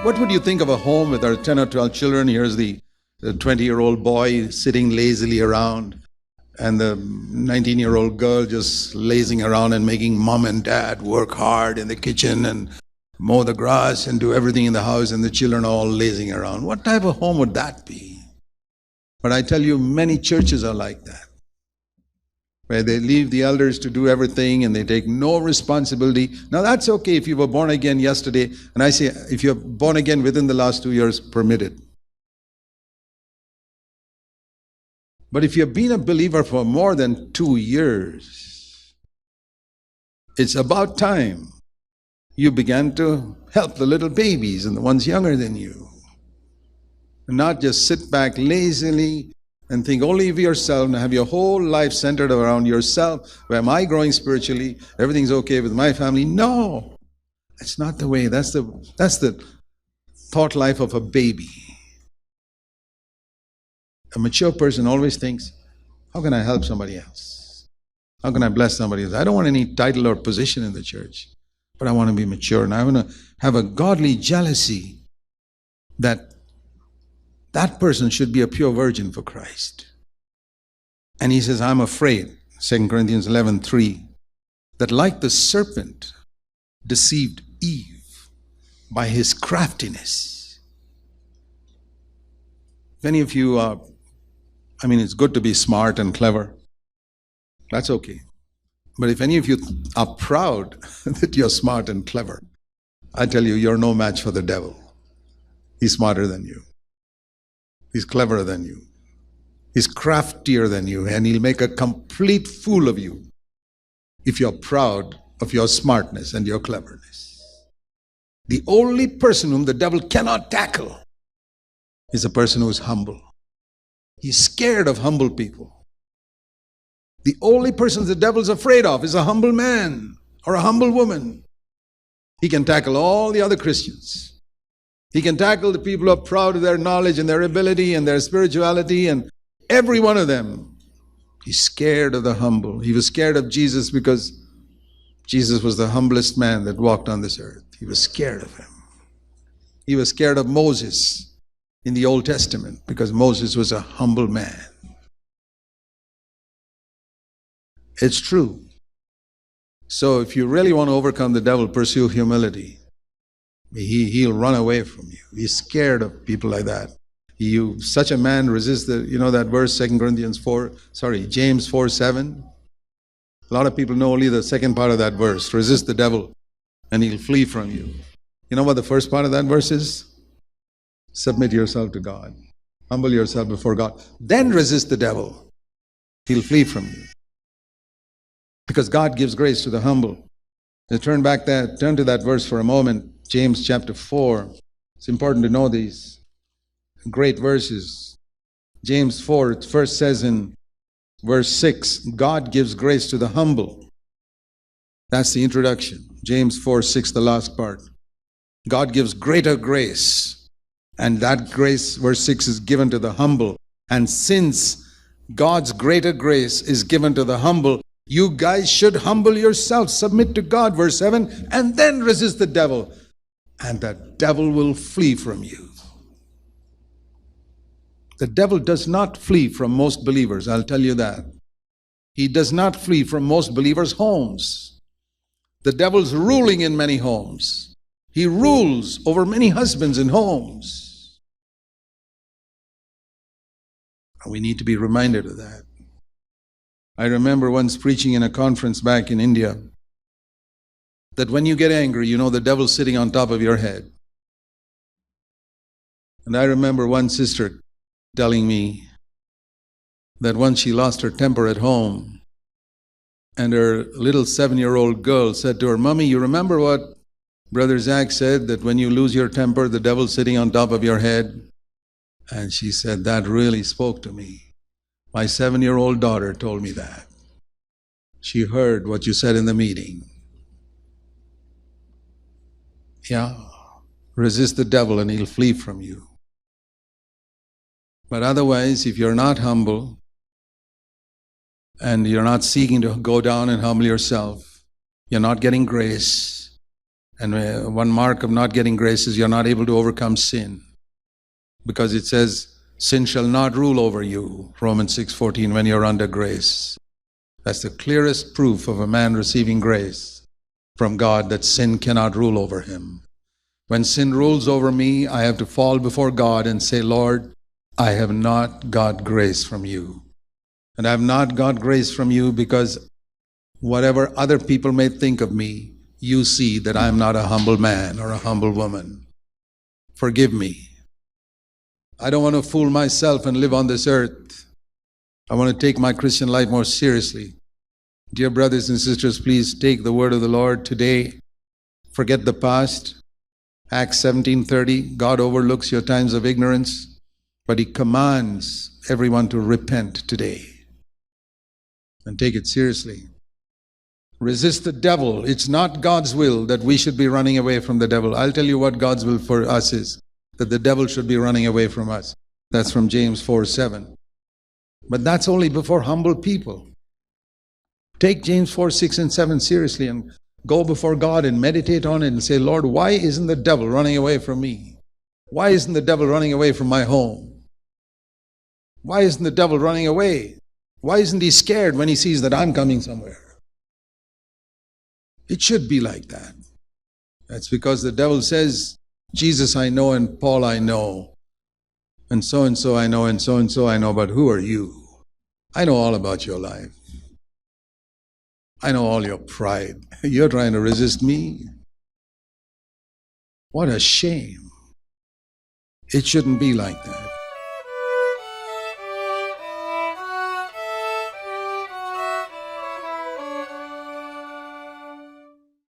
What would you think of a home with our 10 or 12 children? Here's the 20-year-old boy sitting lazily around, and the 19-year-old girl just lazing around and making mom and dad work hard in the kitchen and mow the grass and do everything in the house, and the children all lazing around. What type of home would that be? But I tell you, many churches are like that, where they leave the elders to do everything and they take no responsibility. Now that's okay if you were born again yesterday, and I say if you're born again within the last 2 years, permitted. But if you've been a believer for more than 2 years, it's about time you began to help the little babies and the ones younger than you. And not just sit back lazily and think only of yourself and have your whole life centered around yourself. Where am I growing spiritually? Everything's okay with my family. No, that's not the way. That's the thought life of a baby. A mature person always thinks, how can I help somebody else? How can I bless somebody else? I don't want any title or position in the church, but I want to be mature, and I want to have a godly jealousy that person should be a pure virgin for Christ. And he says, I'm afraid, 2 Corinthians 11:3, that like the serpent deceived Eve by his craftiness. If any of you are, it's good to be smart and clever. That's okay. But if any of you are proud that you're smart and clever, I tell you, you're no match for the devil. He's smarter than you. He's cleverer than you. He's craftier than you, and he'll make a complete fool of you if you're proud of your smartness and your cleverness. The only person whom the devil cannot tackle is a person who is humble. He's scared of humble people. The only person the devil's afraid of is a humble man or a humble woman. He can tackle all the other Christians. He can tackle the people who are proud of their knowledge and their ability and their spirituality, and every one of them. He's scared of the humble. He was scared of Jesus because Jesus was the humblest man that walked on this earth. He was scared of him. He was scared of Moses in the Old Testament because Moses was a humble man. It's true. So if you really want to overcome the devil, pursue humility. He'll run away from you. He's scared of people like that. Such a man resists that verse, James 4:7. A lot of people know only the second part of that verse. Resist the devil and he'll flee from you. You know what the first part of that verse is? Submit yourself to God. Humble yourself before God. Then resist the devil. He'll flee from you. Because God gives grace to the humble. Now turn to that verse for a moment. James chapter 4. It's important to know these great verses. James 4, it first says in verse 6, God gives grace to the humble. That's the introduction. James 4:6, the last part. God gives greater grace. And that grace, verse 6, is given to the humble. And since God's greater grace is given to the humble, you guys should humble yourselves, submit to God, verse 7, and then resist the devil. And the devil will flee from you. The devil does not flee from most believers, I'll tell you that. He does not flee from most believers' homes. The devil's ruling in many homes. He rules over many husbands and homes. We need to be reminded of that. I remember once preaching in a conference back in India that when you get angry, you know the devil's sitting on top of your head. And I remember one sister telling me that once she lost her temper at home, and her little 7-year-old girl said to her, Mommy, you remember what Brother Zac said, that when you lose your temper, the devil's sitting on top of your head? And she said, that really spoke to me. My 7-year-old daughter told me that. She heard what you said in the meeting. Yeah, resist the devil and he'll flee from you. But otherwise, if you're not humble and you're not seeking to go down and humble yourself, you're not getting grace, And one mark of not getting grace is you're not able to overcome sin. Because it says, sin shall not rule over you, Romans 6:14, when you're under grace. That's the clearest proof of a man receiving grace from God, that sin cannot rule over him. When sin rules over me, I have to fall before God and say, Lord, I have not got grace from you. And I have not got grace from you because whatever other people may think of me, you see that I am not a humble man or a humble woman. Forgive me. I don't want to fool myself and live on this earth. I want to take my Christian life more seriously. Dear brothers and sisters, please take the word of the Lord today. Forget the past. Acts 17:30, God overlooks your times of ignorance, but He commands everyone to repent today and take it seriously. Resist the devil. It's not God's will that we should be running away from the devil. I'll tell you what God's will for us is, that the devil should be running away from us. That's from James 4:7. But that's only before humble people. Take James 4:6 and 7 seriously and go before God and meditate on it and say, Lord, why isn't the devil running away from me? Why isn't the devil running away from my home? Why isn't the devil running away? Why isn't he scared when he sees that I'm coming somewhere? It should be like that. That's because the devil says, Jesus I know and Paul I know, and so I know, and so I know, but who are you? I know all about your life. I know all your pride. You're trying to resist me? What a shame. It shouldn't be like that.